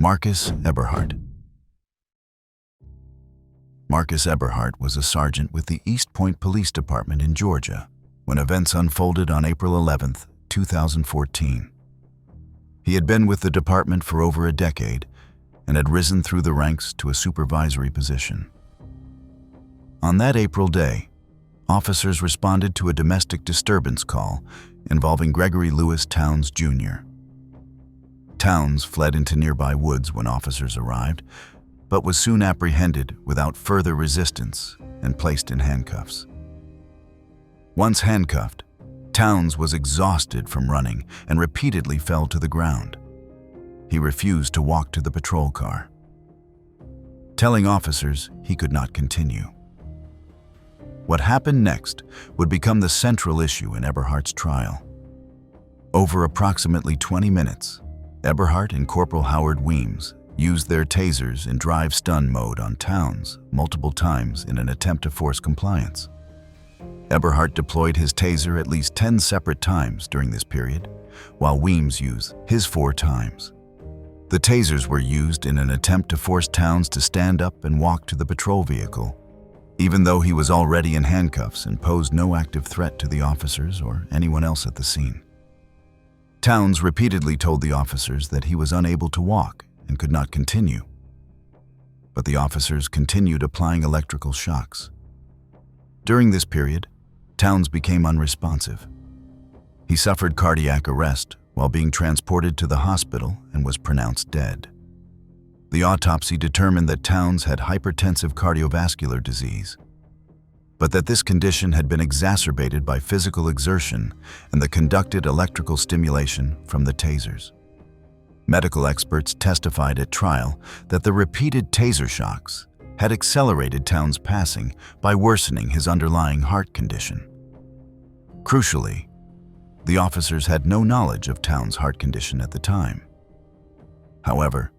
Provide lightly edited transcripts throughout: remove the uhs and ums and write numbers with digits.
Marcus Eberhardt. Marcus Eberhardt was a sergeant with the East Point Police Department in Georgia when events unfolded on April 11, 2014. He had been with the department for over a decade and had risen through the ranks to a supervisory position. On that April day, officers responded to a domestic disturbance call involving Gregory Lewis Towns, Jr. Towns fled into nearby woods when officers arrived, but was soon apprehended without further resistance and placed in handcuffs. Once handcuffed, Towns was exhausted from running and repeatedly fell to the ground. He refused to walk to the patrol car, telling officers he could not continue. What happened next would become the central issue in Eberhardt's trial. Over approximately 20 minutes, Eberhardt and Corporal Howard Weems used their tasers in drive-stun mode on Towns multiple times in an attempt to force compliance. Eberhardt deployed his taser at least 10 separate times during this period, while Weems used his 4 times. The tasers were used in an attempt to force Towns to stand up and walk to the patrol vehicle, even though he was already in handcuffs and posed no active threat to the officers or anyone else at the scene. Towns repeatedly told the officers that he was unable to walk and could not continue, but the officers continued applying electrical shocks. During this period, Towns became unresponsive. He suffered cardiac arrest while being transported to the hospital and was pronounced dead. The autopsy determined that Towns had hypertensive cardiovascular disease, but that this condition had been exacerbated by physical exertion and the conducted electrical stimulation from the tasers. Medical experts testified at trial that the repeated taser shocks had accelerated Towns' passing by worsening his underlying heart condition. Crucially, the officers had no knowledge of Towns' heart condition at the time. However,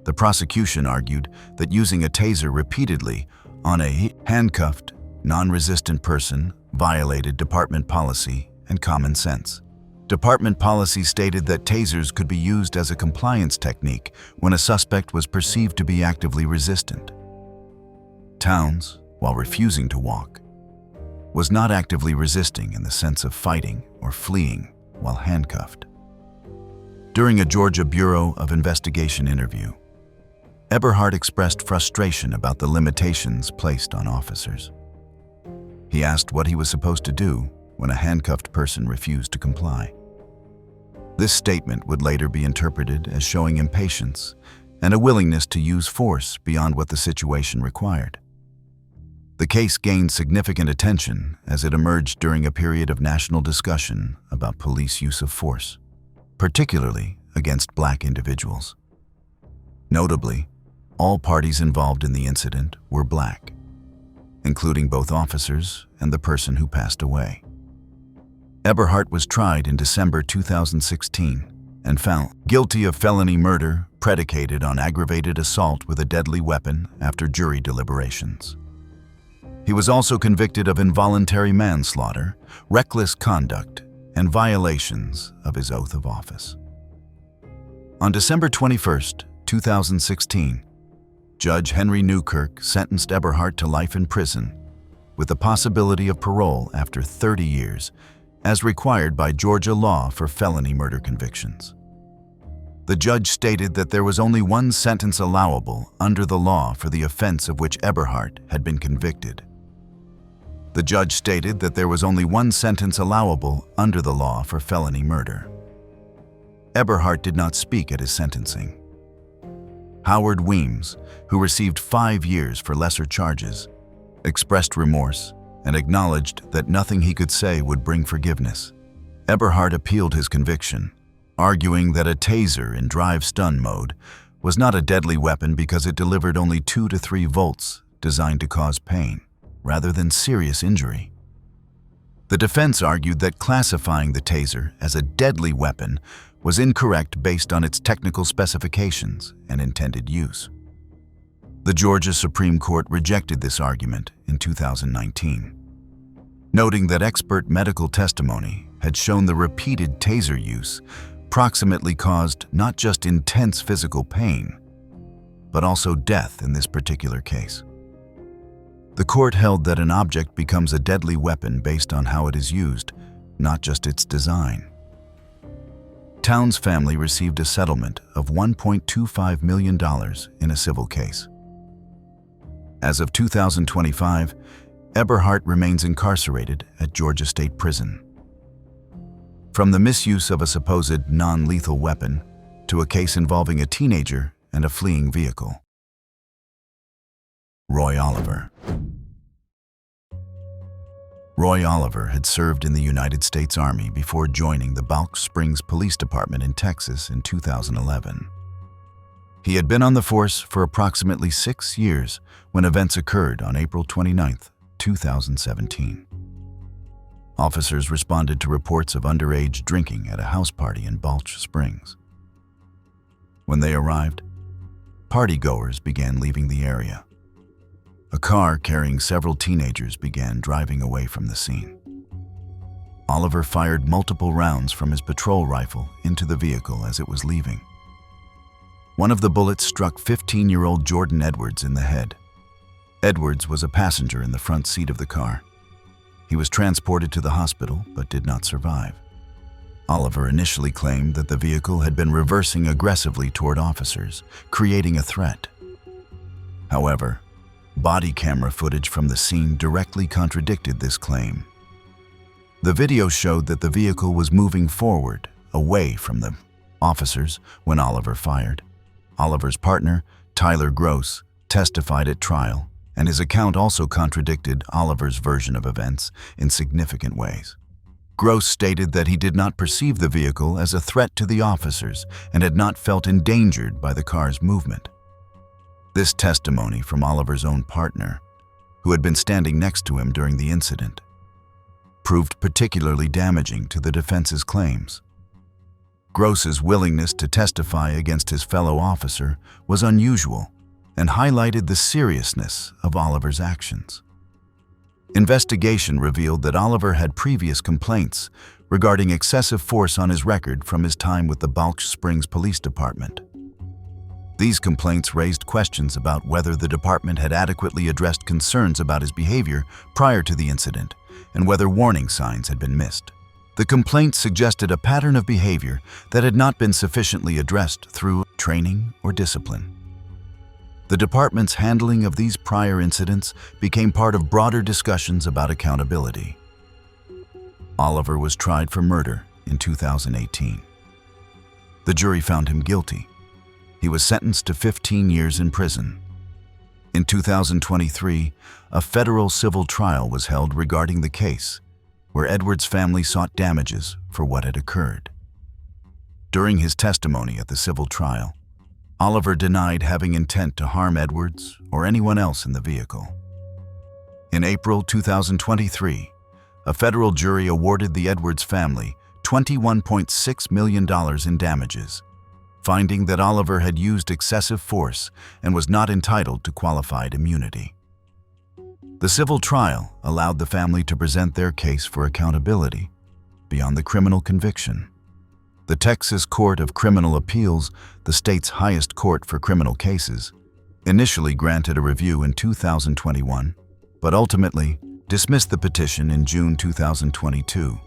the prosecution argued that using a taser repeatedly on a handcuffed, non-resistant person violated department policy and common sense. Department policy stated that tasers could be used as a compliance technique when a suspect was perceived to be actively resistant. Towns, while refusing to walk, was not actively resisting in the sense of fighting or fleeing while handcuffed. During a Georgia Bureau of Investigation interview, Eberhardt expressed frustration about the limitations placed on officers. He asked what he was supposed to do when a handcuffed person refused to comply. This statement would later be interpreted as showing impatience and a willingness to use force beyond what the situation required. The case gained significant attention as it emerged during a period of national discussion about police use of force, particularly against Black individuals. Notably, all parties involved in the incident were Black, including both officers and the person who passed away. Eberhardt was tried in December 2016 and found guilty of felony murder predicated on aggravated assault with a deadly weapon after jury deliberations. He was also convicted of involuntary manslaughter, reckless conduct, and violations of his oath of office. On December 21, 2016, Judge Henry Newkirk sentenced Eberhardt to life in prison with the possibility of parole after 30 years, as required by Georgia law for felony murder convictions. The judge stated that there was only one sentence allowable under the law for the offense of which Eberhardt had been convicted. The judge stated that there was only one sentence allowable under the law for felony murder. Eberhardt did not speak at his sentencing. Howard Weems, who received 5 years for lesser charges, expressed remorse and acknowledged that nothing he could say would bring forgiveness. Eberhardt appealed his conviction, arguing that a taser in drive-stun mode was not a deadly weapon because it delivered only 2 to 3 volts designed to cause pain, rather than serious injury. The defense argued that classifying the taser as a deadly weapon was incorrect based on its technical specifications and intended use. The Georgia Supreme Court rejected this argument in 2019, noting that expert medical testimony had shown the repeated taser use approximately caused not just intense physical pain, but also death in this particular case. The court held that an object becomes a deadly weapon based on how it is used, not just its design. Town's family received a settlement of $1.25 million in a civil case. As of 2025, Eberhardt remains incarcerated at Georgia State Prison. From the misuse of a supposed non-lethal weapon to a case involving a teenager and a fleeing vehicle. Roy Oliver. Roy Oliver had served in the United States Army before joining the Balch Springs Police Department in Texas in 2011. He had been on the force for approximately 6 years when events occurred on April 29, 2017. Officers responded to reports of underage drinking at a house party in Balch Springs. When they arrived, partygoers began leaving the area. A car carrying several teenagers began driving away from the scene. Oliver fired multiple rounds from his patrol rifle into the vehicle as it was leaving. One of the bullets struck 15-year-old Jordan Edwards in the head. Edwards was a passenger in the front seat of the car. He was transported to the hospital but did not survive. Oliver initially claimed that the vehicle had been reversing aggressively toward officers, creating a threat. However, body camera footage from the scene directly contradicted this claim. The video showed that the vehicle was moving forward, away from the officers, when Oliver fired. Oliver's partner, Tyler Gross, testified at trial, and his account also contradicted Oliver's version of events in significant ways. Gross stated that he did not perceive the vehicle as a threat to the officers and had not felt endangered by the car's movement. This testimony from Oliver's own partner, who had been standing next to him during the incident, proved particularly damaging to the defense's claims. Gross's willingness to testify against his fellow officer was unusual and highlighted the seriousness of Oliver's actions. Investigation revealed that Oliver had previous complaints regarding excessive force on his record from his time with the Balch Springs Police Department. These complaints raised questions about whether the department had adequately addressed concerns about his behavior prior to the incident and whether warning signs had been missed. The complaints suggested a pattern of behavior that had not been sufficiently addressed through training or discipline. The department's handling of these prior incidents became part of broader discussions about accountability. Oliver was tried for murder in 2018. The jury found him guilty. He was sentenced to 15 years in prison. In 2023, a federal civil trial was held regarding the case, where Edwards' family sought damages for what had occurred. During his testimony at the civil trial, Oliver denied having intent to harm Edwards or anyone else in the vehicle. In April 2023, a federal jury awarded the Edwards family $21.6 million in damages, finding that Oliver had used excessive force and was not entitled to qualified immunity. The civil trial allowed the family to present their case for accountability beyond the criminal conviction. The Texas Court of Criminal Appeals, the state's highest court for criminal cases, initially granted a review in 2021, but ultimately dismissed the petition in June 2022,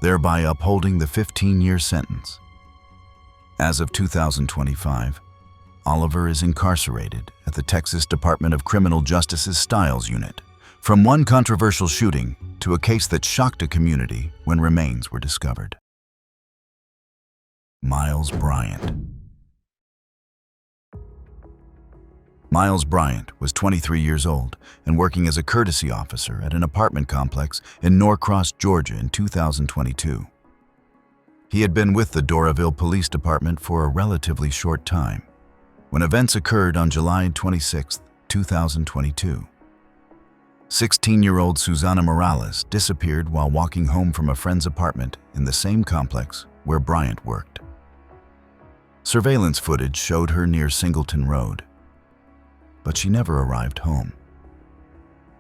thereby upholding the 15-year sentence. As of 2025, Oliver is incarcerated at the Texas Department of Criminal Justice's Stiles Unit, from one controversial shooting to a case that shocked a community when remains were discovered. Miles Bryant. Miles Bryant was 23 years old and working as a courtesy officer at an apartment complex in Norcross, Georgia in 2022. He had been with the Doraville Police Department for a relatively short time when events occurred on July 26, 2022. 16-year-old Susana Morales disappeared while walking home from a friend's apartment in the same complex where Bryant worked. Surveillance footage showed her near Singleton Road, but she never arrived home.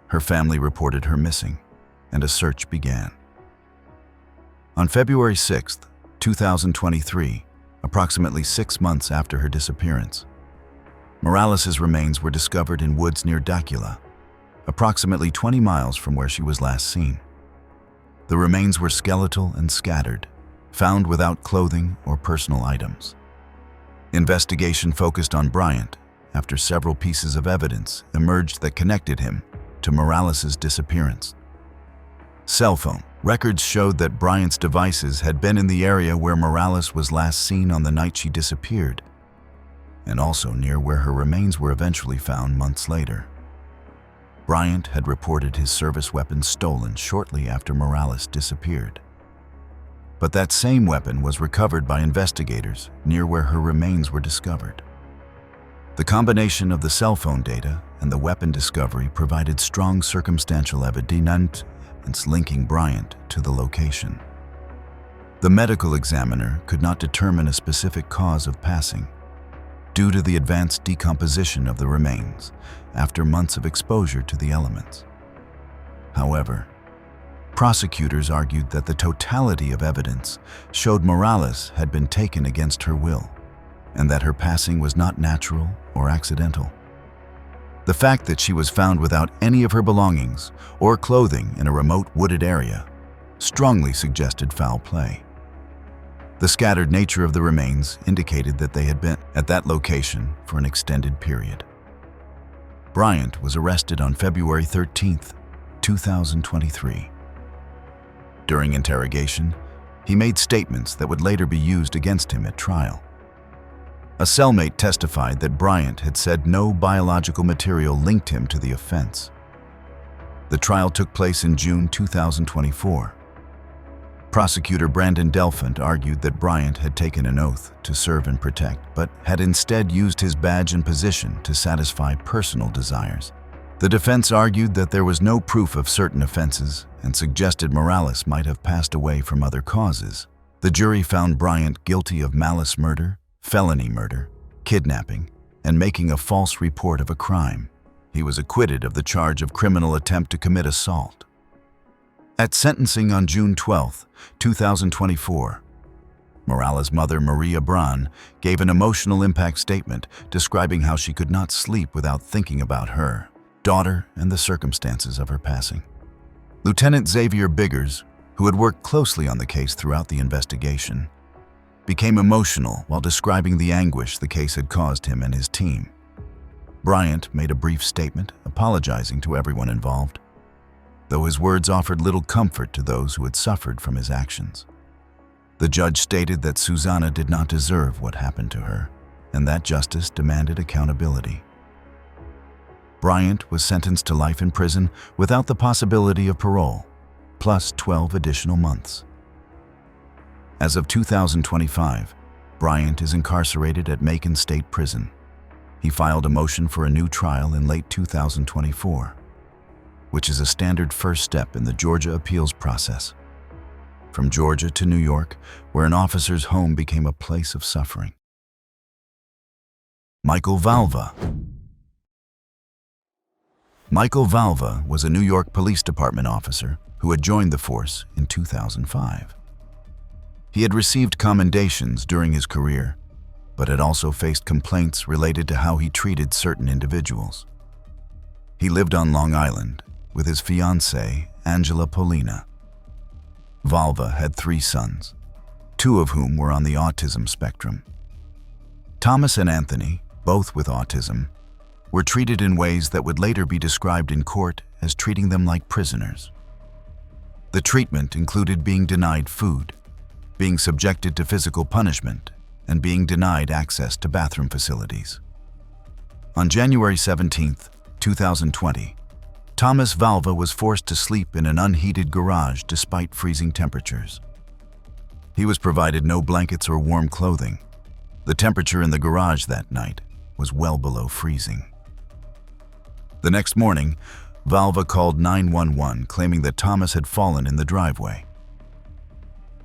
Her family reported her missing, and a search began. On February 6th, 2023, approximately 6 months after her disappearance. Morales's remains were discovered in woods near Dacula, approximately 20 miles from where she was last seen. The remains were skeletal and scattered, found without clothing or personal items. Investigation focused on Bryant after several pieces of evidence emerged that connected him to Morales's disappearance. Cell phone records showed that Bryant's devices had been in the area where Morales was last seen on the night she disappeared, and also near where her remains were eventually found months later. Bryant had reported his service weapon stolen shortly after Morales disappeared. But that same weapon was recovered by investigators near where her remains were discovered. The combination of the cell phone data and the weapon discovery provided strong circumstantial evidence linking Bryant to the location. The medical examiner could not determine a specific cause of passing due to the advanced decomposition of the remains after months of exposure to the elements. However, prosecutors argued that the totality of evidence showed Morales had been taken against her will, and that her passing was not natural or accidental. The fact that she was found without any of her belongings or clothing in a remote wooded area strongly suggested foul play. The scattered nature of the remains indicated that they had been at that location for an extended period. Bryant was arrested on February 13, 2023. During interrogation, he made statements that would later be used against him at trial. A cellmate testified that Bryant had said no biological material linked him to the offense. The trial took place in June 2024. Prosecutor Brandon Delphant argued that Bryant had taken an oath to serve and protect, but had instead used his badge and position to satisfy personal desires. The defense argued that there was no proof of certain offenses and suggested Morales might have passed away from other causes. The jury found Bryant guilty of malice murder, felony murder, kidnapping, and making a false report of a crime. He was acquitted of the charge of criminal attempt to commit assault. At sentencing on June 12, 2024, Morales' mother, Maria Braun, gave an emotional impact statement describing how she could not sleep without thinking about her daughter and the circumstances of her passing. Lieutenant Xavier Biggers, who had worked closely on the case throughout the investigation, became emotional while describing the anguish the case had caused him and his team. Bryant made a brief statement apologizing to everyone involved, though his words offered little comfort to those who had suffered from his actions. The judge stated that Susanna did not deserve what happened to her, and that justice demanded accountability. Bryant was sentenced to life in prison without the possibility of parole, plus 12 additional months. As of 2025, Bryant is incarcerated at Macon State Prison. He filed a motion for a new trial in late 2024, which is a standard first step in the Georgia appeals process. From Georgia to New York, where an officer's home became a place of suffering. Michael Valva. Michael Valva was a New York Police Department officer who had joined the force in 2005. He had received commendations during his career, but had also faced complaints related to how he treated certain individuals. He lived on Long Island with his fiancée, Angela Polina. Valva had 3 sons, 2 of whom were on the autism spectrum. Thomas and Anthony, both with autism, were treated in ways that would later be described in court as treating them like prisoners. The treatment included being denied food, being subjected to physical punishment, and being denied access to bathroom facilities. On January 17, 2020, Thomas Valva was forced to sleep in an unheated garage despite freezing temperatures. He was provided no blankets or warm clothing. The temperature in the garage that night was well below freezing. The next morning, Valva called 911 claiming that Thomas had fallen in the driveway.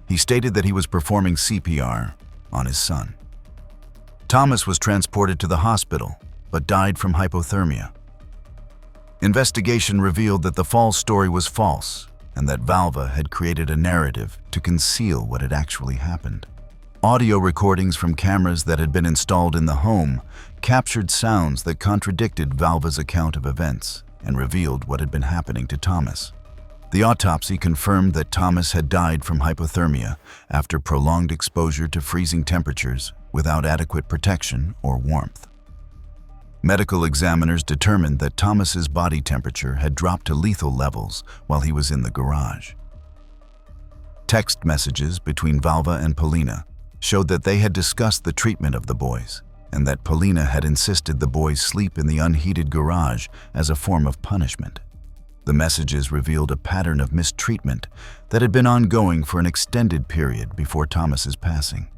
He stated that he was performing CPR on his son. Thomas was transported to the hospital, but died from hypothermia. Investigation revealed that the fall story was false, and that Valva had created a narrative to conceal what had actually happened. Audio recordings from cameras that had been installed in the home captured sounds that contradicted Valva's account of events and revealed what had been happening to Thomas. The autopsy confirmed that Thomas had died from hypothermia after prolonged exposure to freezing temperatures without adequate protection or warmth. Medical examiners determined that Thomas's body temperature had dropped to lethal levels while he was in the garage. Text messages between Valva and Polina showed that they had discussed the treatment of the boys, and that Polina had insisted the boys sleep in the unheated garage as a form of punishment. The messages revealed a pattern of mistreatment that had been ongoing for an extended period before Thomas's passing.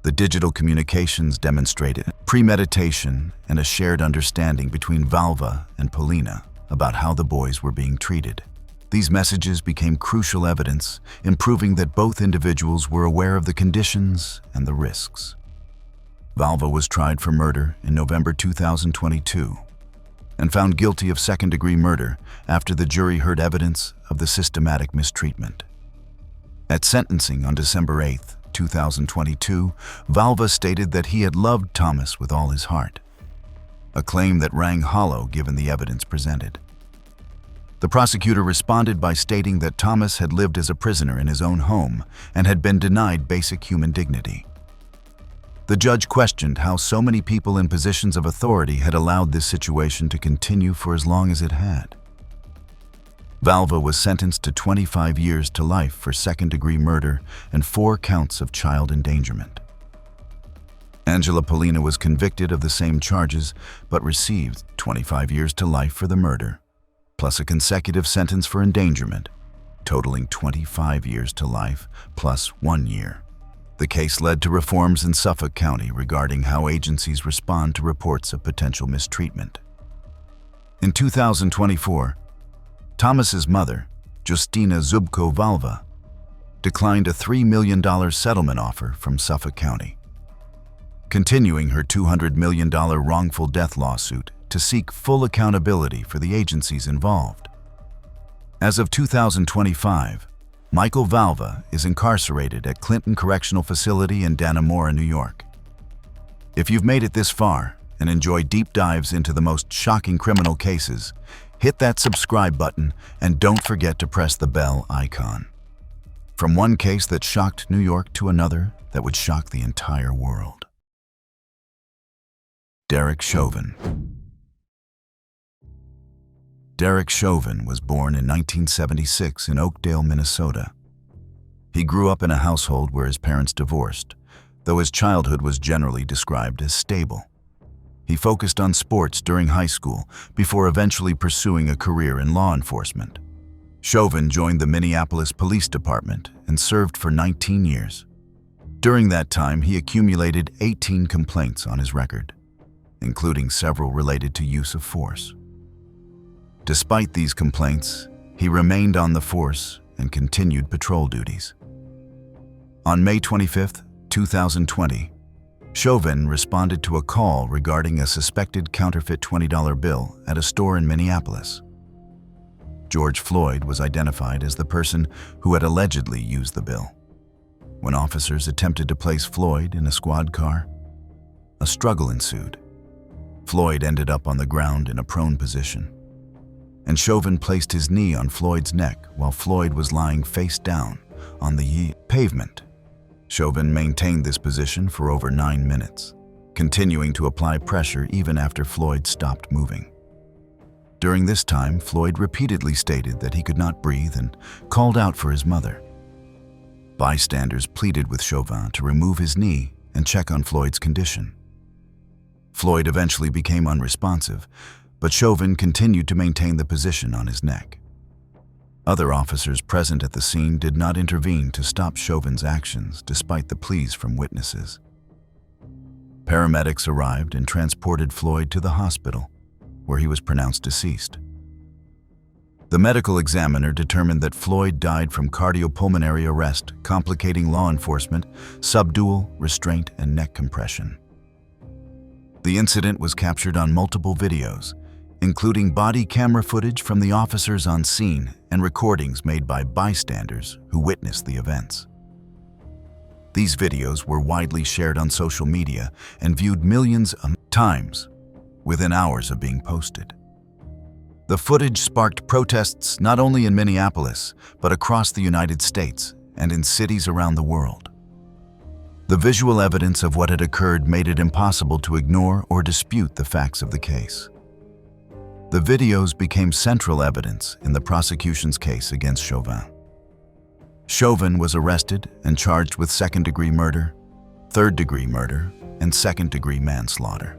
The digital communications demonstrated premeditation and a shared understanding between Valva and Polina about how the boys were being treated. These messages became crucial evidence in proving that both individuals were aware of the conditions and the risks. Valva was tried for murder in November 2022 and found guilty of second-degree murder after the jury heard evidence of the systematic mistreatment. At sentencing on December 8, 2022, Valva stated that he had loved Thomas with all his heart, a claim that rang hollow given the evidence presented. The prosecutor responded by stating that Thomas had lived as a prisoner in his own home and had been denied basic human dignity. The judge questioned how so many people in positions of authority had allowed this situation to continue for as long as it had. Valva was sentenced to 25 years to life for second-degree murder and 4 counts of child endangerment. Angela Polina was convicted of the same charges but received 25 years to life for the murder, plus a consecutive sentence for endangerment, totaling 25 years to life plus 1 year. The case led to reforms in Suffolk County regarding how agencies respond to reports of potential mistreatment. In 2024, Thomas's mother, Justina Zubko Valva, declined a $3 million settlement offer from Suffolk County, continuing her $200 million wrongful death lawsuit to seek full accountability for the agencies involved. As of 2025, Michael Valva is incarcerated at Clinton Correctional Facility in Dannemora, New York. If you've made it this far and enjoy deep dives into the most shocking criminal cases, hit that subscribe button and don't forget to press the bell icon. From one case that shocked New York to another that would shock the entire world. Derek Chauvin. Derek Chauvin was born in 1976 in Oakdale, Minnesota. He grew up in a household where his parents divorced, though his childhood was generally described as stable. He focused on sports during high school before eventually pursuing a career in law enforcement. Chauvin joined the Minneapolis Police Department and served for 19 years. During that time, he accumulated 18 complaints on his record, including several related to use of force. Despite these complaints, he remained on the force and continued patrol duties. On May 25, 2020, Chauvin responded to a call regarding a suspected counterfeit $20 bill at a store in Minneapolis. George Floyd was identified as the person who had allegedly used the bill. When officers attempted to place Floyd in a squad car, a struggle ensued. Floyd ended up on the ground in a prone position, and Chauvin placed his knee on Floyd's neck while Floyd was lying face down on the pavement. Chauvin maintained this position for over 9 minutes, continuing to apply pressure even after Floyd stopped moving. During this time, Floyd repeatedly stated that he could not breathe and called out for his mother. Bystanders pleaded with Chauvin to remove his knee and check on Floyd's condition. Floyd eventually became unresponsive, but Chauvin continued to maintain the position on his neck. Other officers present at the scene did not intervene to stop Chauvin's actions despite the pleas from witnesses. Paramedics arrived and transported Floyd to the hospital, where he was pronounced deceased. The medical examiner determined that Floyd died from cardiopulmonary arrest, complicating law enforcement, subdual, restraint, and neck compression. The incident was captured on multiple videos, including body camera footage from the officers on scene and recordings made by bystanders who witnessed the events. These videos were widely shared on social media and viewed millions of times within hours of being posted. The footage sparked protests not only in Minneapolis, but across the United States and in cities around the world. The visual evidence of what had occurred made it impossible to ignore or dispute the facts of the case. The videos became central evidence in the prosecution's case against Chauvin. Chauvin was arrested and charged with second-degree murder, third-degree murder, and second-degree manslaughter.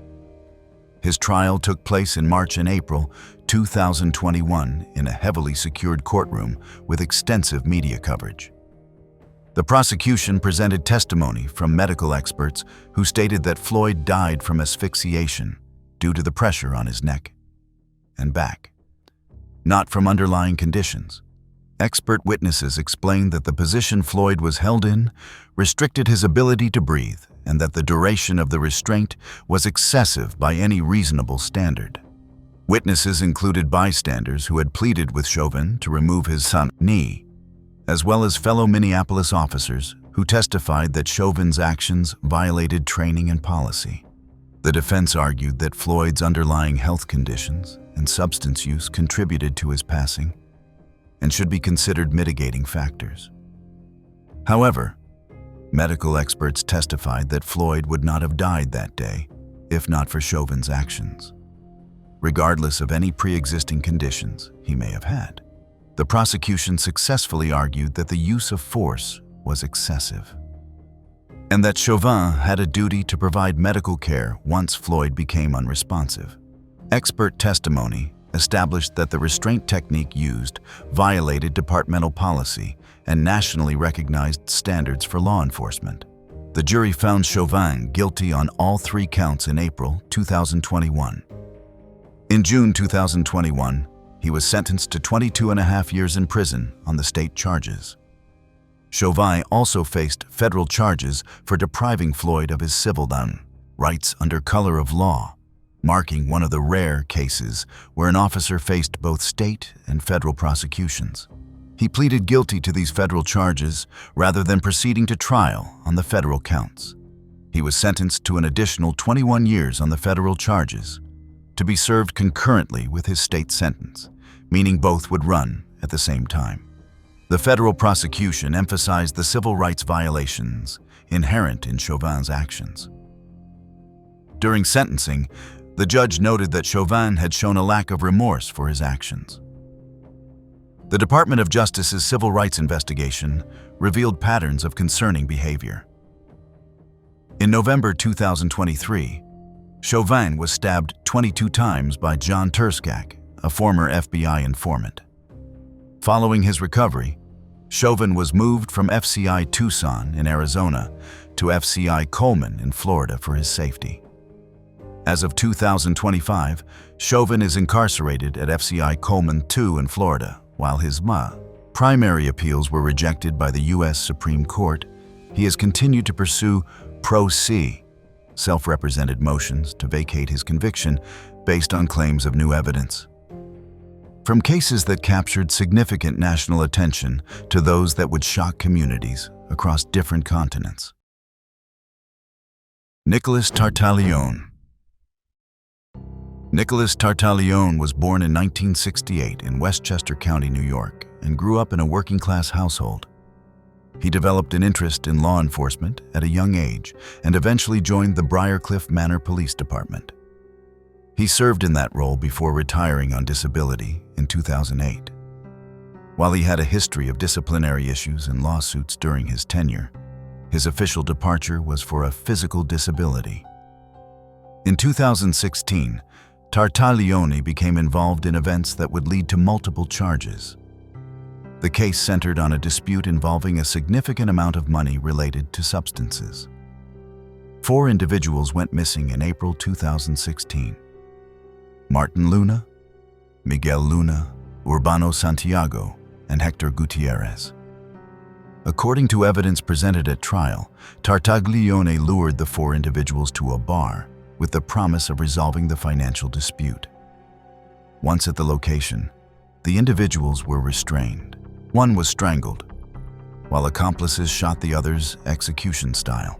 His trial took place in March and April 2021 in a heavily secured courtroom with extensive media coverage. The prosecution presented testimony from medical experts who stated that Floyd died from asphyxiation due to the pressure on his neck and back, not from underlying conditions. Expert witnesses explained that the position Floyd was held in restricted his ability to breathe and that the duration of the restraint was excessive by any reasonable standard. Witnesses included bystanders who had pleaded with Chauvin to remove his knee, as well as fellow Minneapolis officers who testified that Chauvin's actions violated training and policy. The defense argued that Floyd's underlying health conditions and substance use contributed to his passing and should be considered mitigating factors. However, medical experts testified that Floyd would not have died that day if not for Chauvin's actions, regardless of any pre-existing conditions he may have had. The prosecution successfully argued that the use of force was excessive, and that Chauvin had a duty to provide medical care once Floyd became unresponsive. Expert testimony established that the restraint technique used violated departmental policy and nationally recognized standards for law enforcement. The jury found Chauvin guilty on all 3 counts in April 2021. In June 2021, he was sentenced to 22.5 years in prison on the state charges. Chauvin also faced federal charges for depriving Floyd of his civil rights under color of law, marking one of the rare cases where an officer faced both state and federal prosecutions. He pleaded guilty to these federal charges rather than proceeding to trial on the federal counts. He was sentenced to an additional 21 years on the federal charges, to be served concurrently with his state sentence, meaning both would run at the same time. The federal prosecution emphasized the civil rights violations inherent in Chauvin's actions. During sentencing, the judge noted that Chauvin had shown a lack of remorse for his actions. The Department of Justice's civil rights investigation revealed patterns of concerning behavior. In November 2023, Chauvin was stabbed 22 times by John Turskak, a former FBI informant. Following his recovery, Chauvin was moved from FCI Tucson in Arizona to FCI Coleman in Florida for his safety. As of 2025, Chauvin is incarcerated at FCI Coleman II in Florida. While his primary appeals were rejected by the U.S. Supreme Court, he has continued to pursue pro se, self-represented motions to vacate his conviction based on claims of new evidence. From cases that captured significant national attention to those that would shock communities across different continents. Nicholas Tartaglione. Nicholas Tartaglione was born in 1968 in Westchester County, New York, and grew up in a working-class household. He developed an interest in law enforcement at a young age and eventually joined the Briarcliff Manor Police Department. He served in that role before retiring on disability in 2008. While he had a history of disciplinary issues and lawsuits during his tenure, his official departure was for a physical disability. In 2016, Tartaglione became involved in events that would lead to multiple charges. The case centered on a dispute involving a significant amount of money related to substances. 4 individuals went missing in April 2016. Martin Luna, Miguel Luna, Urbano Santiago, and Hector Gutierrez. According to evidence presented at trial, Tartaglione lured the 4 individuals to a bar with the promise of resolving the financial dispute. Once at the location, the individuals were restrained. One was strangled, while accomplices shot the others execution style.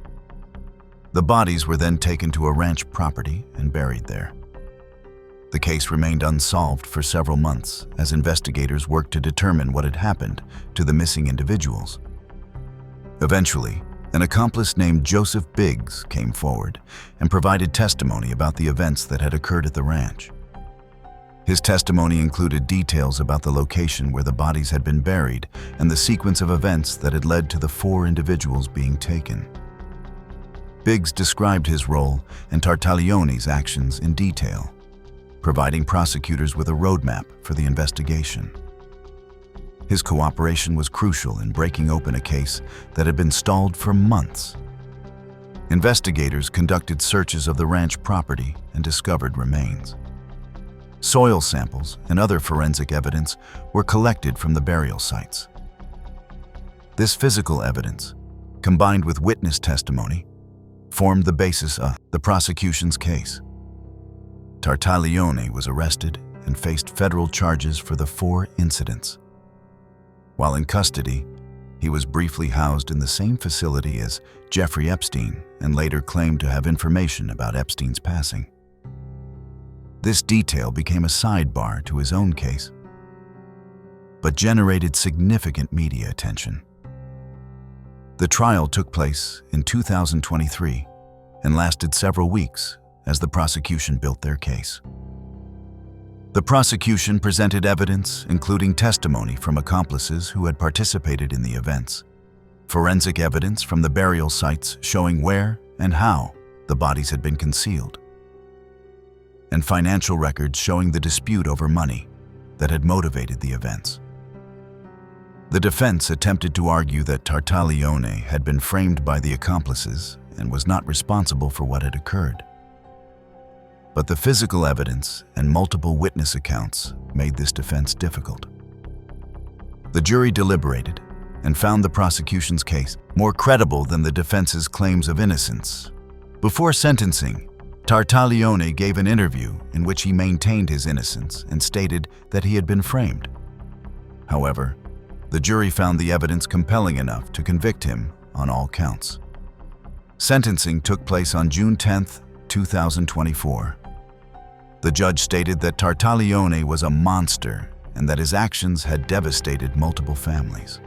The bodies were then taken to a ranch property and buried there. The case remained unsolved for several months as investigators worked to determine what had happened to the missing individuals. Eventually, an accomplice named Joseph Biggs came forward and provided testimony about the events that had occurred at the ranch. His testimony included details about the location where the bodies had been buried and the sequence of events that had led to the 4 individuals being taken. Biggs described his role and Tartaglione's actions in detail, providing prosecutors with a roadmap for the investigation. His cooperation was crucial in breaking open a case that had been stalled for months. Investigators conducted searches of the ranch property and discovered remains. Soil samples and other forensic evidence were collected from the burial sites. This physical evidence, combined with witness testimony, formed the basis of the prosecution's case. Tartaglione was arrested and faced federal charges for the 4 incidents. While in custody, he was briefly housed in the same facility as Jeffrey Epstein and later claimed to have information about Epstein's passing. This detail became a sidebar to his own case, but generated significant media attention. The trial took place in 2023 and lasted several weeks as the prosecution built their case. The prosecution presented evidence including testimony from accomplices who had participated in the events, forensic evidence from the burial sites showing where and how the bodies had been concealed, and financial records showing the dispute over money that had motivated the events. The defense attempted to argue that Tartaglione had been framed by the accomplices and was not responsible for what had occurred. But the physical evidence and multiple witness accounts made this defense difficult. The jury deliberated and found the prosecution's case more credible than the defense's claims of innocence. Before sentencing, Tartaglione gave an interview in which he maintained his innocence and stated that he had been framed. However, the jury found the evidence compelling enough to convict him on all counts. Sentencing took place on June 10, 2024. The judge stated that Tartaglione was a monster and that his actions had devastated multiple families.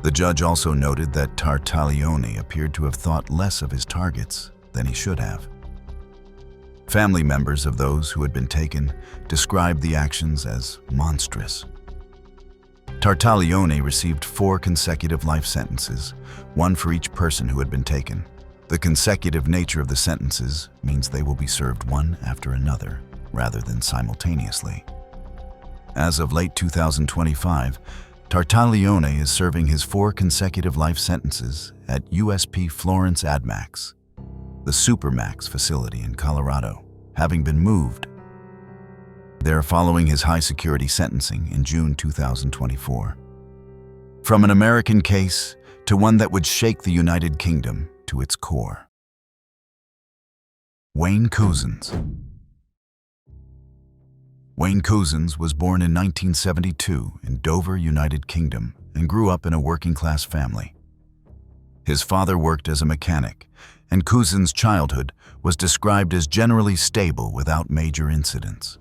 The judge also noted that Tartaglione appeared to have thought less of his targets than he should have. Family members of those who had been taken described the actions as monstrous. Tartaglione received 4 consecutive life sentences, 1 for each person who had been taken. The consecutive nature of the sentences means they will be served one after another, rather than simultaneously. As of late 2025, Tartaglione is serving his 4 consecutive life sentences at USP Florence AdMax, the Supermax facility in Colorado, having been moved there following his high-security sentencing in June 2024. From an American case to one that would shake the United Kingdom to its core. Wayne Couzens. Wayne Couzens was born in 1972 in Dover, United Kingdom, and grew up in a working-class family. His father worked as a mechanic, and Couzens' childhood was described as generally stable without major incidents.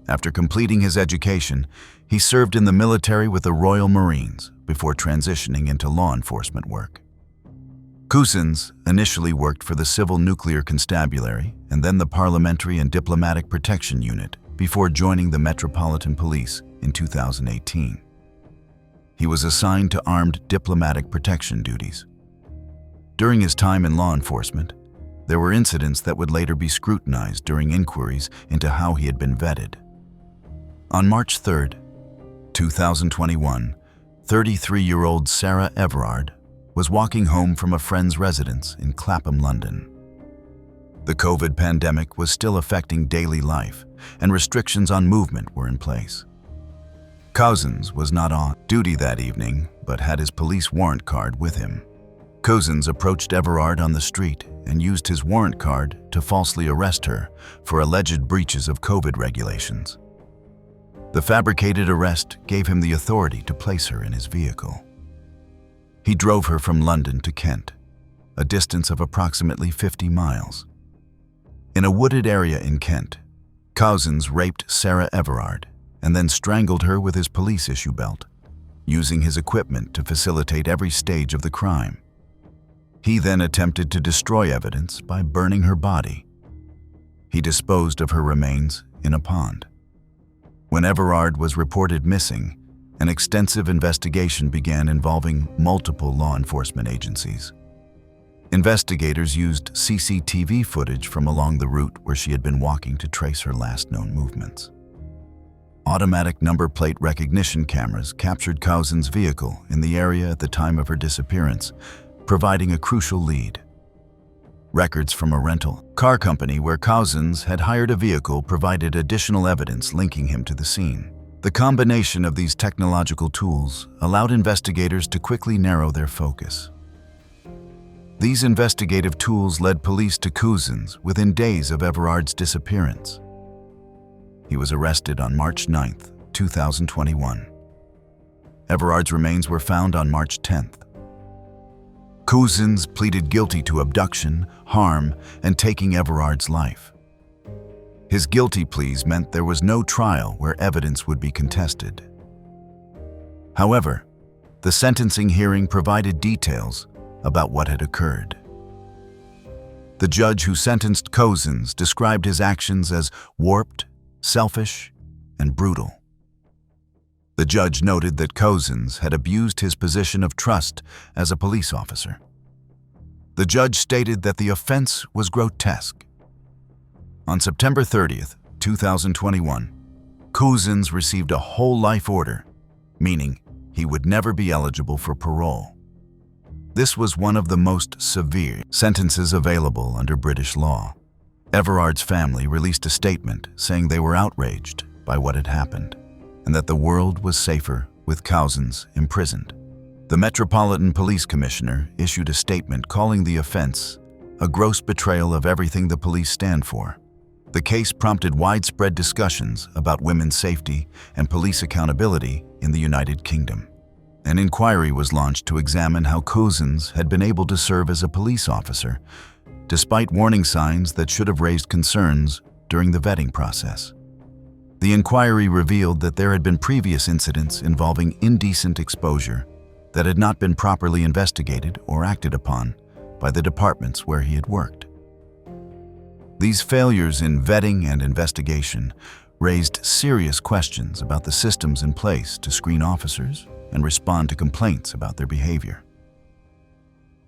After completing his education, he served in the military with the Royal Marines before transitioning into law enforcement work. Couzens initially worked for the Civil Nuclear Constabulary and then the Parliamentary and Diplomatic Protection Unit before joining the Metropolitan Police in 2018. He was assigned to armed diplomatic protection duties. During his time in law enforcement, there were incidents that would later be scrutinized during inquiries into how he had been vetted. On March 3, 2021, 33-year-old Sarah Everard was walking home from a friend's residence in Clapham, London. The COVID pandemic was still affecting daily life, and restrictions on movement were in place. Couzens was not on duty that evening, but had his police warrant card with him. Cousins approached Everard on the street and used his warrant card to falsely arrest her for alleged breaches of COVID regulations. The fabricated arrest gave him the authority to place her in his vehicle. He drove her from London to Kent, a distance of approximately 50 miles. In a wooded area in Kent, Cousins raped Sarah Everard and then strangled her with his police issue belt, using his equipment to facilitate every stage of the crime. He then attempted to destroy evidence by burning her body. He disposed of her remains in a pond. When Everard was reported missing, an extensive investigation began involving multiple law enforcement agencies. Investigators used CCTV footage from along the route where she had been walking to trace her last known movements. Automatic number plate recognition cameras captured Cousins' vehicle in the area at the time of her disappearance, providing a crucial lead. Records from a rental car company where Cousins had hired a vehicle provided additional evidence linking him to the scene. The combination of these technological tools allowed investigators to quickly narrow their focus. These investigative tools led police to Cousins within days of Everard's disappearance. He was arrested on March 9, 2021. Everard's remains were found on March 10th. Cousins pleaded guilty to abduction, harm, and taking Everard's life. His guilty pleas meant there was no trial where evidence would be contested. However, the sentencing hearing provided details about what had occurred. The judge who sentenced Cousins described his actions as warped, selfish, and brutal. The judge noted that Cousins had abused his position of trust as a police officer. The judge stated that the offense was grotesque. On September 30th, 2021, Cousins received a whole life order, meaning he would never be eligible for parole. This was one of the most severe sentences available under British law. Everard's family released a statement saying they were outraged by what had happened and that the world was safer with Cousins imprisoned. The Metropolitan Police Commissioner issued a statement calling the offense a gross betrayal of everything the police stand for. The case prompted widespread discussions about women's safety and police accountability in the United Kingdom. An inquiry was launched to examine how Cousins had been able to serve as a police officer, despite warning signs that should have raised concerns during the vetting process. The inquiry revealed that there had been previous incidents involving indecent exposure that had not been properly investigated or acted upon by the departments where he had worked. These failures in vetting and investigation raised serious questions about the systems in place to screen officers and respond to complaints about their behavior.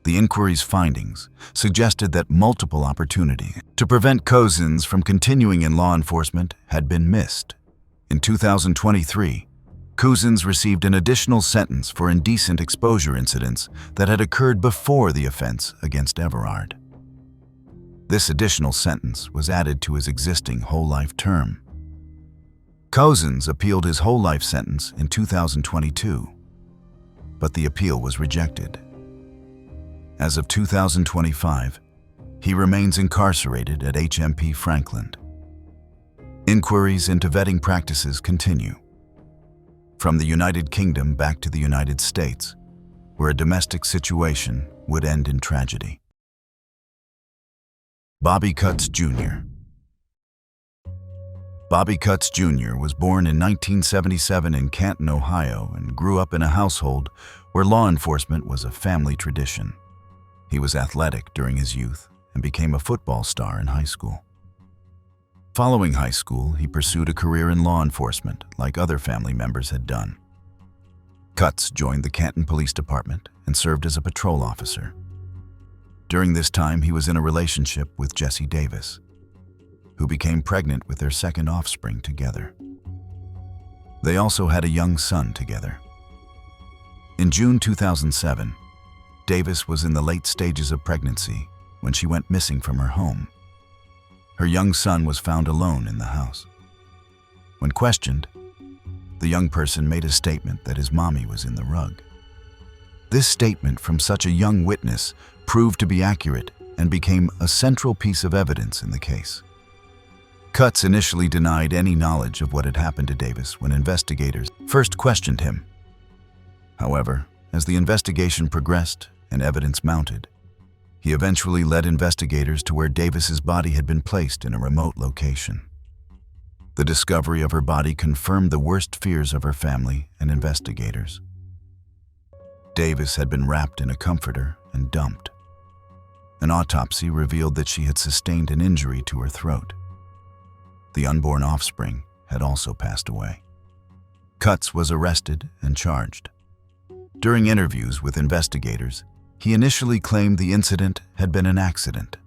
The inquiry's findings suggested that multiple opportunities to prevent Cousins from continuing in law enforcement had been missed. In 2023, Cousins received an additional sentence for indecent exposure incidents that had occurred before the offense against Everard. This additional sentence was added to his existing whole-life term. Cousins appealed his whole-life sentence in 2022, but the appeal was rejected. As of 2025, he remains incarcerated at HMP Frankland. Inquiries into vetting practices continue. From the United Kingdom back to the United States, where a domestic situation would end in tragedy. Bobby Cutts Jr. Bobby Cutts Jr. was born in 1977 in Canton, Ohio, and grew up in a household where law enforcement was a family tradition. He was athletic during his youth and became a football star in high school. Following high school, he pursued a career in law enforcement like other family members had done. Cutts joined the Canton Police Department and served as a patrol officer. During this time, he was in a relationship with Jessie Davis, who became pregnant with their second offspring together. They also had a young son together. In June 2007, Davis was in the late stages of pregnancy when she went missing from her home. Her young son was found alone in the house. When questioned, the young person made a statement that his mommy was in the rug. This statement from such a young witness proved to be accurate and became a central piece of evidence in the case. Cutts initially denied any knowledge of what had happened to Davis when investigators first questioned him. However, as the investigation progressed and evidence mounted, he eventually led investigators to where Davis's body had been placed in a remote location. The discovery of her body confirmed the worst fears of her family and investigators. Davis had been wrapped in a comforter and dumped. An autopsy revealed that she had sustained an injury to her throat. The unborn offspring had also passed away. Cutts was arrested and charged. During interviews with investigators, he initially claimed the incident had been an accident.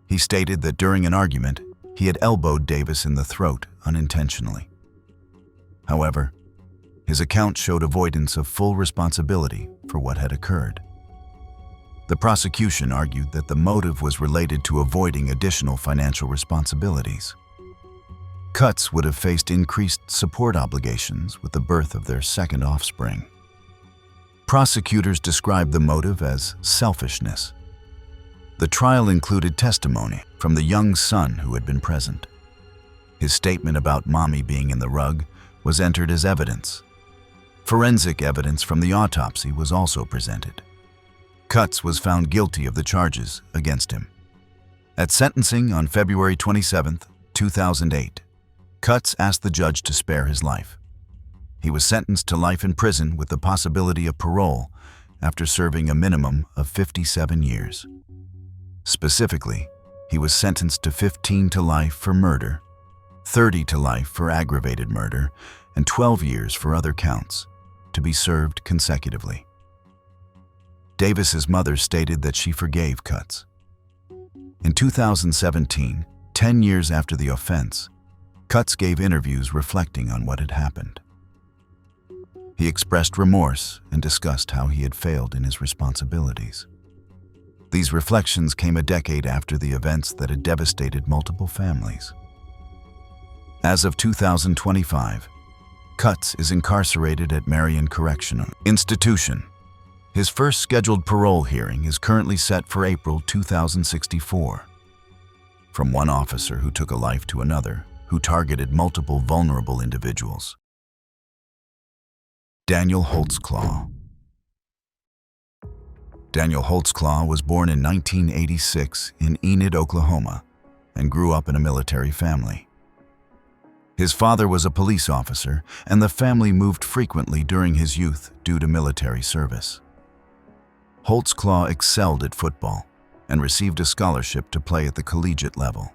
He stated that during an argument, he had elbowed Davis in the throat unintentionally. However, his account showed avoidance of full responsibility for what had occurred. The prosecution argued that the motive was related to avoiding additional financial responsibilities. Cutts would have faced increased support obligations with the birth of their second offspring. Prosecutors described the motive as selfishness. The trial included testimony from the young son who had been present. His statement about mommy being in the rug was entered as evidence. Forensic evidence from the autopsy was also presented. Cutts was found guilty of the charges against him. At sentencing on February 27, 2008, Cutts asked the judge to spare his life. He was sentenced to life in prison with the possibility of parole after serving a minimum of 57 years. Specifically, he was sentenced to 15 to life for murder, 30 to life for aggravated murder, and 12 years for other counts, to be served consecutively. Davis's mother stated that she forgave Cutts. In 2017, 10 years after the offense, Cutts gave interviews reflecting on what had happened. He expressed remorse and discussed how he had failed in his responsibilities. These reflections came a decade after the events that had devastated multiple families. As of 2025, Cutts is incarcerated at Marion Correctional Institution. His first scheduled parole hearing is currently set for April 2064. From one officer who took a life to another, who targeted multiple vulnerable individuals. Daniel Holtzclaw. Daniel Holtzclaw was born in 1986 in Enid, Oklahoma, and grew up in a military family. His father was a police officer, and the family moved frequently during his youth due to military service. Holtzclaw excelled at football and received a scholarship to play at the collegiate level.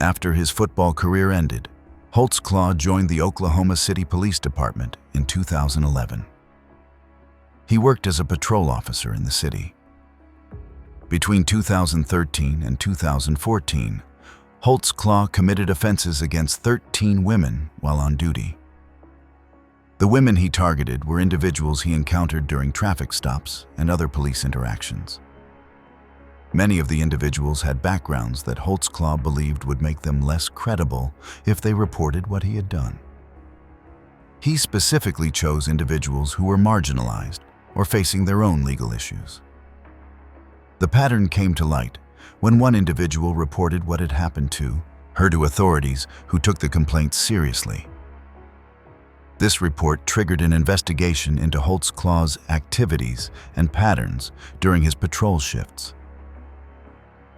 After his football career ended, Holtzclaw joined the Oklahoma City Police Department in 2011. He worked as a patrol officer in the city. Between 2013 and 2014, Holtzclaw committed offenses against 13 women while on duty. The women he targeted were individuals he encountered during traffic stops and other police interactions. Many of the individuals had backgrounds that Holtzclaw believed would make them less credible if they reported what he had done. He specifically chose individuals who were marginalized or facing their own legal issues. The pattern came to light when one individual reported what had happened to her to authorities who took the complaint seriously. This report triggered an investigation into Holtzclaw's activities and patterns during his patrol shifts.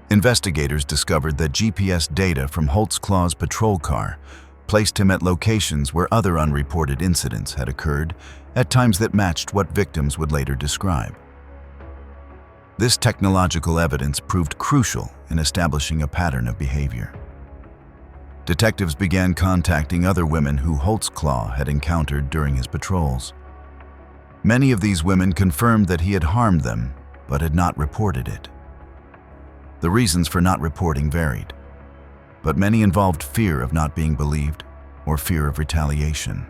Investigators discovered that GPS data from Holtzclaw's patrol car placed him at locations where other unreported incidents had occurred at times that matched what victims would later describe. This technological evidence proved crucial in establishing a pattern of behavior. Detectives began contacting other women who Holtzclaw had encountered during his patrols. Many of these women confirmed that he had harmed them, but had not reported it. The reasons for not reporting varied, but many involved fear of not being believed or fear of retaliation.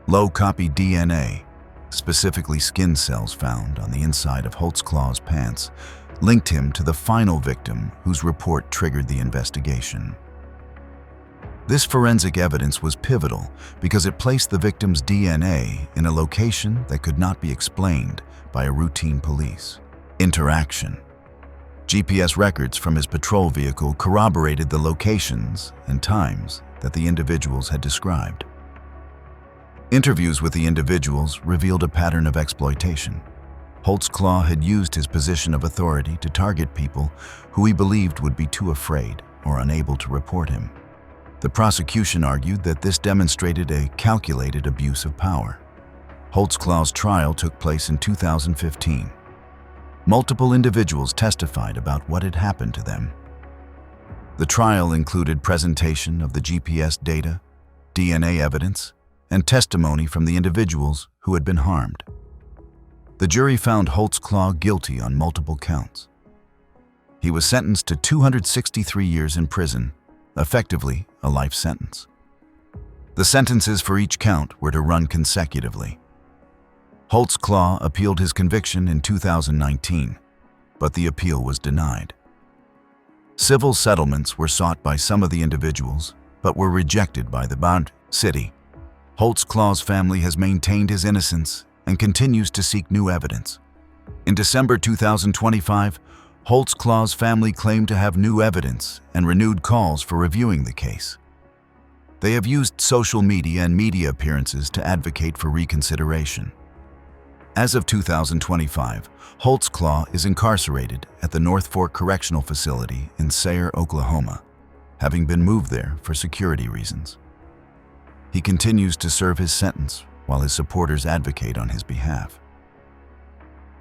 Low-copy DNA, specifically skin cells found on the inside of Holtzclaw's pants, linked him to the final victim whose report triggered the investigation. This forensic evidence was pivotal because it placed the victim's DNA in a location that could not be explained by a routine police interaction. GPS records from his patrol vehicle corroborated the locations and times that the individuals had described. Interviews with the individuals revealed a pattern of exploitation. Holtzclaw had used his position of authority to target people who he believed would be too afraid or unable to report him. The prosecution argued that this demonstrated a calculated abuse of power. Holtzclaw's trial took place in 2015. Multiple individuals testified about what had happened to them. The trial included presentation of the GPS data, DNA evidence, and testimony from the individuals who had been harmed. The jury found Holtzclaw guilty on multiple counts. He was sentenced to 263 years in prison, effectively a life sentence. The sentences for each count were to run consecutively. Holtzclaw appealed his conviction in 2019, but the appeal was denied. Civil settlements were sought by some of the individuals, but were rejected by the bound city. Holtzclaw's family has maintained his innocence and continues to seek new evidence. In December 2025, Holtzclaw's family claimed to have new evidence and renewed calls for reviewing the case. They have used social media and media appearances to advocate for reconsideration. As of 2025, Holtzclaw is incarcerated at the North Fork Correctional Facility in Sayre, Oklahoma, having been moved there for security reasons. He continues to serve his sentence while his supporters advocate on his behalf.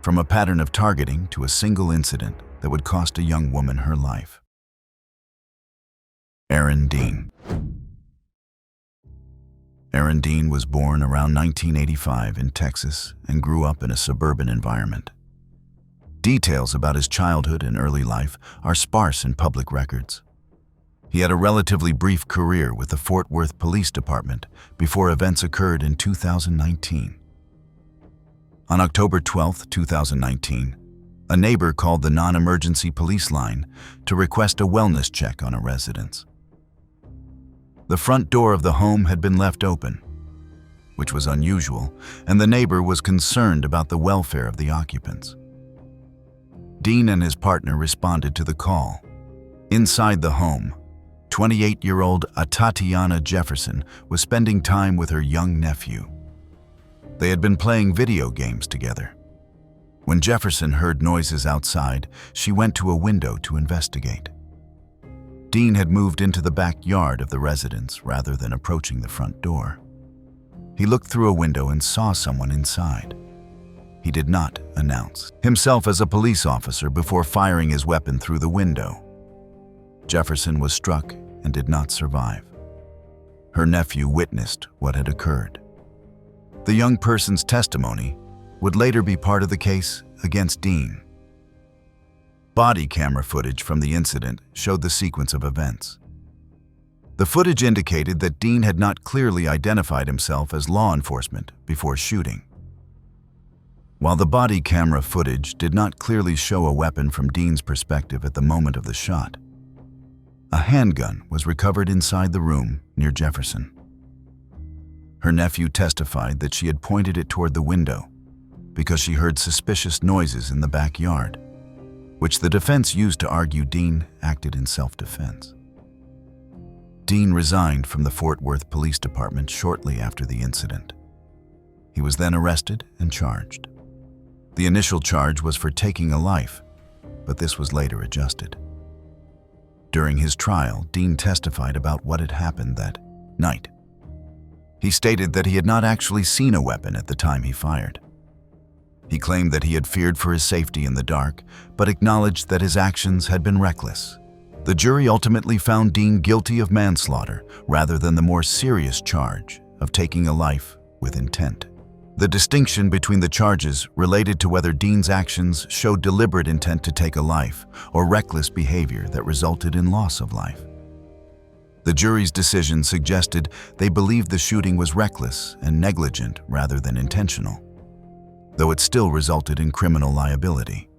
From a pattern of targeting to a single incident that would cost a young woman her life. Aaron Dean. Aaron Dean was born around 1985 in Texas and grew up in a suburban environment. Details about his childhood and early life are sparse in public records. He had a relatively brief career with the Fort Worth Police Department before events occurred in 2019. On October 12, 2019, a neighbor called the non-emergency police line to request a wellness check on a residence. The front door of the home had been left open, which was unusual, and the neighbor was concerned about the welfare of the occupants. Dean and his partner responded to the call. Inside the home, 28-year-old Tatiana Jefferson was spending time with her young nephew. They had been playing video games together. When Jefferson heard noises outside, she went to a window to investigate. Dean had moved into the backyard of the residence rather than approaching the front door. He looked through a window and saw someone inside. He did not announce himself as a police officer before firing his weapon through the window. Jefferson was struck and did not survive. Her nephew witnessed what had occurred. The young person's testimony would later be part of the case against Dean. Body camera footage from the incident showed the sequence of events. The footage indicated that Dean had not clearly identified himself as law enforcement before shooting. While the body camera footage did not clearly show a weapon from Dean's perspective at the moment of the shot, a handgun was recovered inside the room near Jefferson. Her nephew testified that she had pointed it toward the window because she heard suspicious noises in the backyard, which the defense used to argue Dean acted in self-defense. Dean resigned from the Fort Worth Police Department shortly after the incident. He was then arrested and charged. The initial charge was for taking a life, but this was later adjusted. During his trial, Dean testified about what had happened that night. He stated that he had not actually seen a weapon at the time he fired. He claimed that he had feared for his safety in the dark, but acknowledged that his actions had been reckless. The jury ultimately found Dean guilty of manslaughter rather than the more serious charge of taking a life with intent. The distinction between the charges related to whether Dean's actions showed deliberate intent to take a life or reckless behavior that resulted in loss of life. The jury's decision suggested they believed the shooting was reckless and negligent rather than intentional, though it still resulted in criminal liability.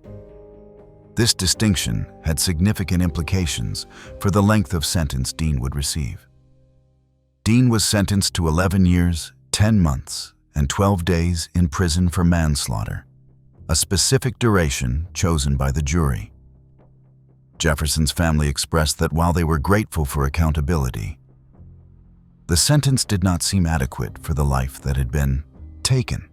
This distinction had significant implications for the length of sentence Dean would receive. Dean was sentenced to 11 years, 10 months, and 12 days in prison for manslaughter, a specific duration chosen by the jury. Jefferson's family expressed that while they were grateful for accountability, the sentence did not seem adequate for the life that had been taken.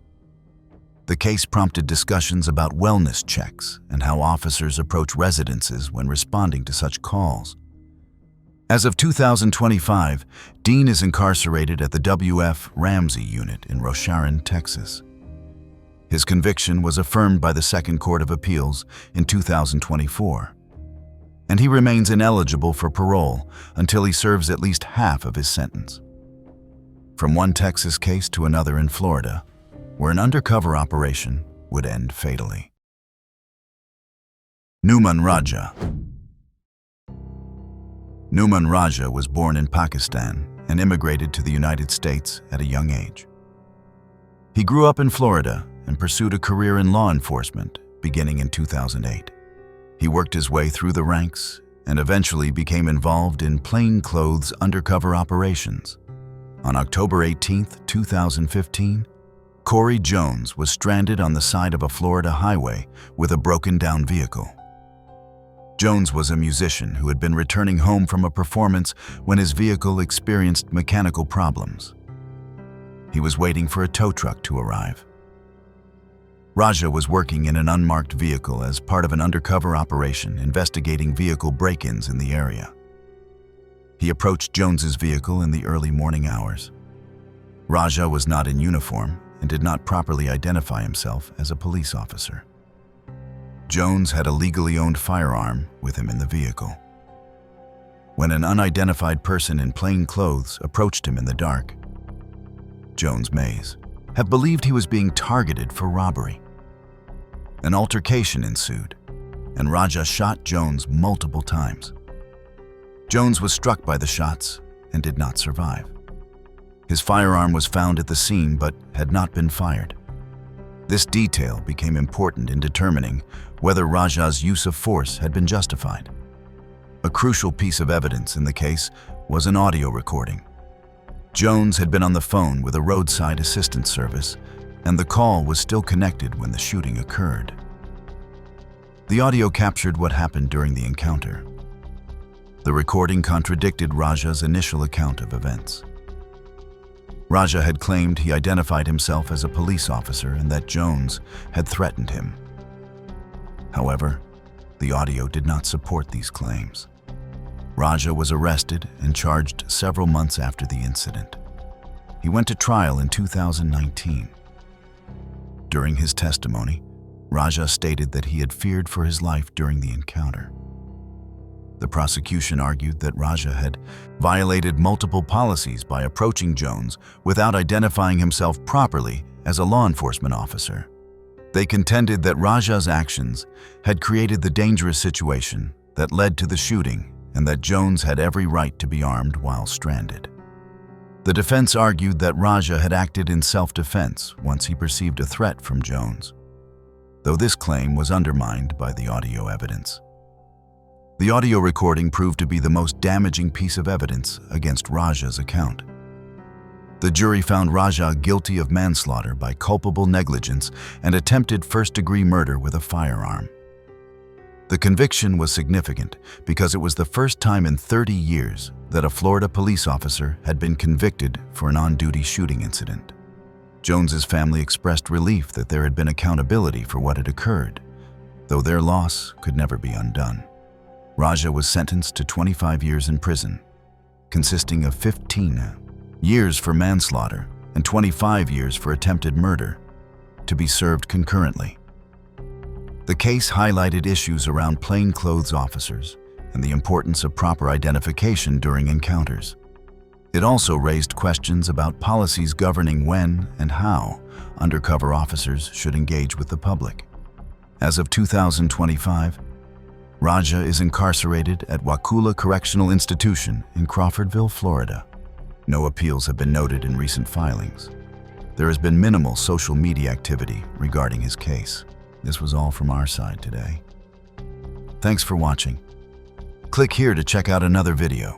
The case prompted discussions about wellness checks and how officers approach residences when responding to such calls. As of 2025, Dean is incarcerated at the W.F. Ramsey Unit in Rosharon, Texas. His conviction was affirmed by the Second Court of Appeals in 2024, and he remains ineligible for parole until he serves at least half of his sentence. From one Texas case to another in Florida, where an undercover operation would end fatally. Numan Raja. Numan Raja was born in Pakistan and immigrated to the United States at a young age. He grew up in Florida and pursued a career in law enforcement beginning in 2008. He worked his way through the ranks and eventually became involved in plainclothes undercover operations. On October 18, 2015, Corey Jones was stranded on the side of a Florida highway with a broken-down vehicle. Jones was a musician who had been returning home from a performance when his vehicle experienced mechanical problems. He was waiting for a tow truck to arrive. Raja was working in an unmarked vehicle as part of an undercover operation investigating vehicle break-ins in the area. He approached Jones's vehicle in the early morning hours. Raja was not in uniform and did not properly identify himself as a police officer. Jones had a legally owned firearm with him in the vehicle. When an unidentified person in plain clothes approached him in the dark, Jones may have believed he was being targeted for robbery. An altercation ensued, and Raja shot Jones multiple times. Jones was struck by the shots and did not survive. His firearm was found at the scene but had not been fired. This detail became important in determining whether Raja's use of force had been justified. A crucial piece of evidence in the case was an audio recording. Jones had been on the phone with a roadside assistance service, and the call was still connected when the shooting occurred. The audio captured what happened during the encounter. The recording contradicted Raja's initial account of events. Raja had claimed he identified himself as a police officer and that Jones had threatened him. However, the audio did not support these claims. Raja was arrested and charged several months after the incident. He went to trial in 2019. During his testimony, Raja stated that he had feared for his life during the encounter. The prosecution argued that Raja had violated multiple policies by approaching Jones without identifying himself properly as a law enforcement officer. They contended that Raja's actions had created the dangerous situation that led to the shooting and that Jones had every right to be armed while stranded. The defense argued that Raja had acted in self-defense once he perceived a threat from Jones, though this claim was undermined by the audio evidence. The audio recording proved to be the most damaging piece of evidence against Raja's account. The jury found Raja guilty of manslaughter by culpable negligence and attempted first-degree murder with a firearm. The conviction was significant because it was the first time in 30 years that a Florida police officer had been convicted for an on-duty shooting incident. Jones's family expressed relief that there had been accountability for what had occurred, though their loss could never be undone. Raja was sentenced to 25 years in prison, consisting of 15 years for manslaughter and 25 years for attempted murder, to be served concurrently. The case highlighted issues around plainclothes officers and the importance of proper identification during encounters. It also raised questions about policies governing when and how undercover officers should engage with the public. As of 2025, Raja is incarcerated at Wakulla Correctional Institution in Crawfordville, Florida. No appeals have been noted in recent filings. There has been minimal social media activity regarding his case. This was all from our side today. Thanks for watching. Click here to check out another video.